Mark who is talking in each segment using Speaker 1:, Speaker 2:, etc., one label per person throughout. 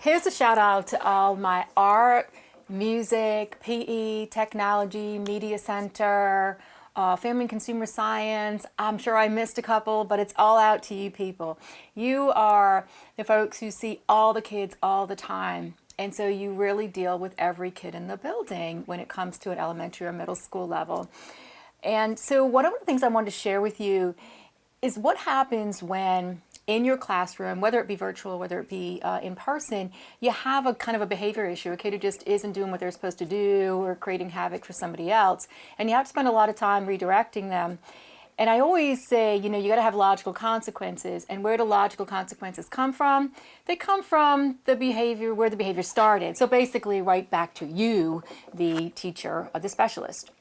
Speaker 1: Here's a shout out to all my art, music, PE, technology, media center, family and consumer science. I'm sure I missed a couple, but it's all out to you people. You are the folks who see all the kids all the time. And so you really deal with every kid in the building when it comes to an elementary or middle school level. And so one of the things I wanted to share with you is what happens when in your classroom, whether it be virtual, whether it be in person, you have a kind of a behavior issue, a kid who just isn't doing what they're supposed to do or creating havoc for somebody else. And you have to spend a lot of time redirecting them. And I always say, you got to have logical consequences. And where do logical consequences come from? They come from the behavior, where the behavior started. So basically right back to you, the teacher, the specialist.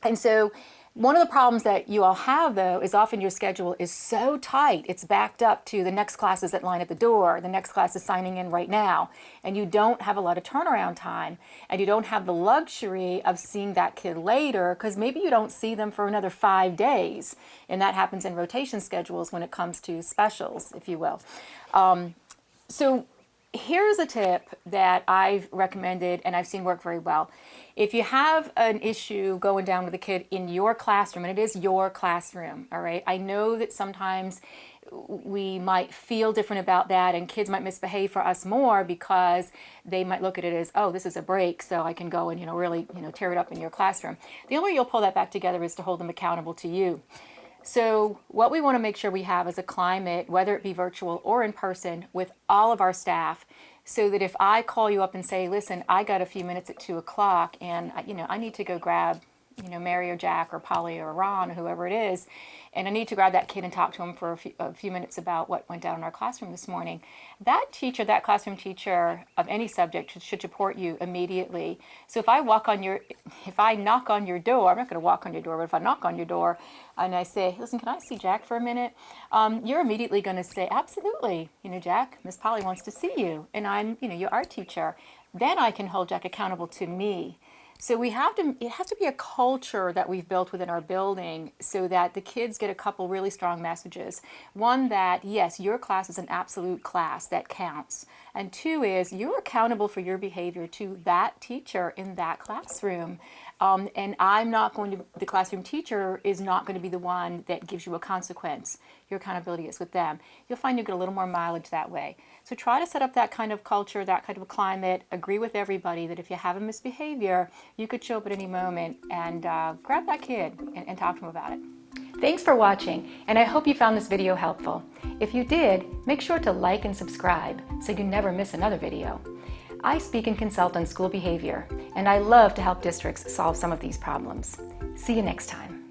Speaker 1: And so one of the problems that you all have, though, is often your schedule is so tight, it's backed up to the next class is that line at the door, the next class is signing in right now, and you don't have a lot of turnaround time, and you don't have the luxury of seeing that kid later, because maybe you don't see them for another 5 days, and that happens in rotation schedules when it comes to specials, if you will. So here's a tip that I've recommended and I've seen work very well. If you have an issue going down with a kid in your classroom, and it is your classroom, all right? I know that sometimes we might feel different about that and kids might misbehave for us more because they might look at it as, oh, this is a break, so I can go and, really, tear it up in your classroom. The only way you'll pull that back together is to hold them accountable to you. So what we want to make sure we have is a climate, whether it be virtual or in person, with all of our staff, so that if I call you up and say, listen, I got a few minutes at 2 o'clock and I need to go grab Mary or Jack or Polly or Ron or whoever it is, and I need to grab that kid and talk to him for a few minutes about what went down in our classroom this morning. That teacher, that classroom teacher of any subject should support you immediately. So if I knock on your door, I'm not going to walk on your door, but if I knock on your door and I say, listen, can I see Jack for a minute? You're immediately going to say, absolutely, Jack, Miss Polly wants to see you, and I'm, your art teacher. Then I can hold Jack accountable to me. So it has to be a culture that we've built within our building so that the kids get a couple really strong messages. One, that yes, your class is an absolute class that counts. And two is you're accountable for your behavior to that teacher in that classroom. And the classroom teacher is not going to be the one that gives you a consequence. Your accountability is with them. You'll find you get a little more mileage that way. So try to set up that kind of culture, that kind of a climate. Agree with everybody that if you have a misbehavior, you could show up at any moment and grab that kid and talk to him about it. Thanks for watching, and I hope you found this video helpful. If you did, make sure to like and subscribe so you never miss another video. I speak and consult on school behavior, and I love to help districts solve some of these problems. See you next time.